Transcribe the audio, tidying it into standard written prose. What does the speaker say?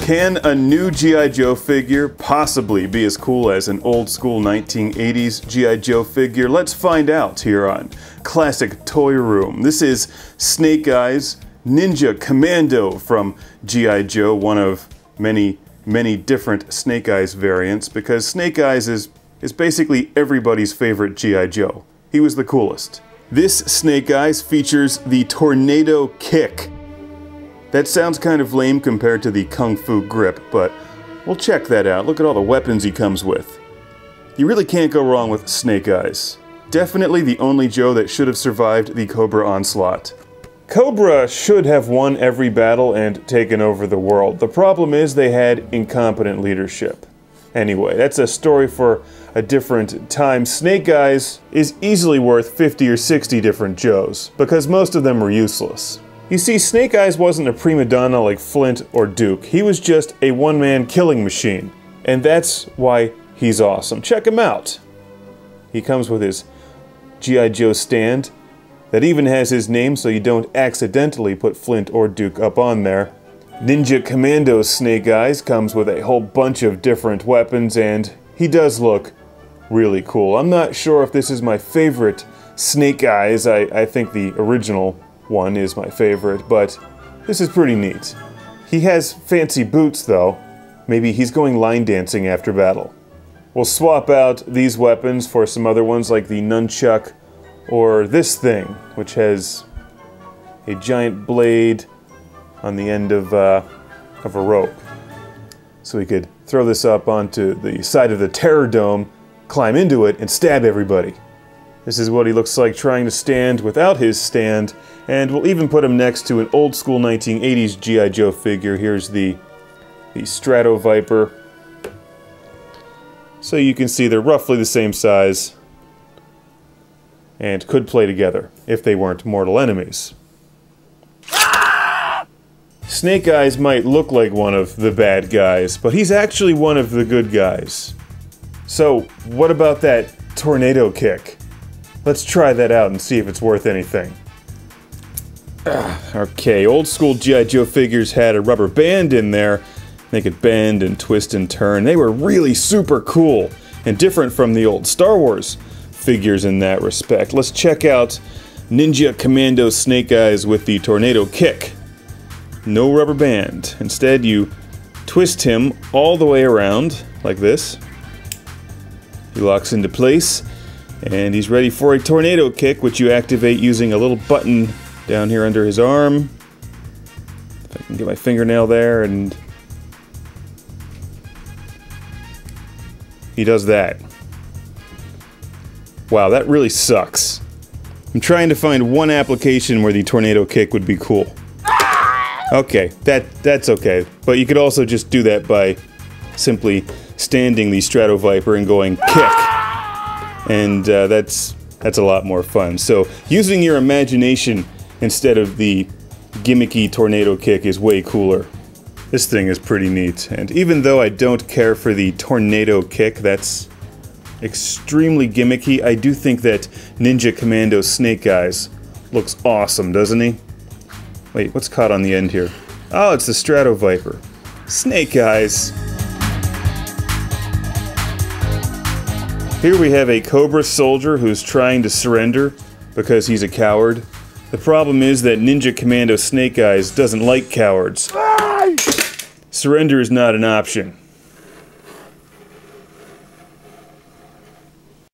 Can a new G.I. Joe figure possibly be as cool as an old school 1980s G.I. Joe figure? Let's find out here on Classic Toy Room. This is Snake Eyes Ninja Commando from G.I. Joe, one of many different Snake Eyes variants, because Snake Eyes is basically everybody's favorite G.I. Joe. He was the coolest. This Snake Eyes features the Tornado Kick. That sounds kind of lame compared to the Kung Fu Grip, but we'll check that out. Look at all the weapons he comes with. You really can't go wrong with Snake Eyes. Definitely the only Joe that should have survived the Cobra onslaught. Cobra should have won every battle and taken over the world. The problem is they had incompetent leadership. Anyway, that's a story for a different time. Snake Eyes is easily worth 50 or 60 different Joes, because most of them are useless. You see, Snake Eyes wasn't a prima donna like Flint or Duke. He was just a one-man killing machine. And that's why he's awesome. Check him out. He comes with his G.I. Joe stand that even has his name so you don't accidentally put Flint or Duke up on there. Ninja Commando Snake Eyes comes with a whole bunch of different weapons, and he does look really cool. I'm not sure if this is my favorite Snake Eyes. I think the original one is my favorite, but this is pretty neat. He has fancy boots though. Maybe he's going line dancing after battle. We'll swap out these weapons for some other ones like the nunchuk or this thing, which has a giant blade on the end of a rope. So we could throw this up onto the side of the Terror Dome, climb into it, and stab everybody. This is what he looks like trying to stand without his stand, and we'll even put him next to an old school 1980s G.I. Joe figure. Here's the Strato Viper. So you can see they're roughly the same size and could play together if they weren't mortal enemies. Snake Eyes might look like one of the bad guys, but he's actually one of the good guys. So what about that tornado kick? Let's try that out and see if it's worth anything. Okay, old school G.I. Joe figures had a rubber band in there. They could bend and twist and turn. They were really super cool and different from the old Star Wars figures in that respect. Let's check out Ninja Commando Snake Eyes with the Tornado Kick. No rubber band. Instead, you twist him all the way around like this. He locks into place. And he's ready for a tornado kick, which you activate using a little button down here under his arm. If I can get my fingernail there, and he does that. Wow, that really sucks. I'm trying to find one application where the tornado kick would be cool. Okay, that's okay. But you could also just do that by simply standing the Strato Viper and going kick. And that's a lot more fun. So using your imagination instead of the gimmicky tornado kick is way cooler. This thing is pretty neat, and even though I don't care for the tornado kick, that's extremely gimmicky, I do think that Ninja Commando Snake Eyes looks awesome, doesn't he? Wait, what's caught on the end here? Oh, it's the Strato Viper. Snake Eyes. Here we have a Cobra soldier who's trying to surrender because he's a coward. The problem is that Ninja Commando Snake Eyes doesn't like cowards. Surrender is not an option.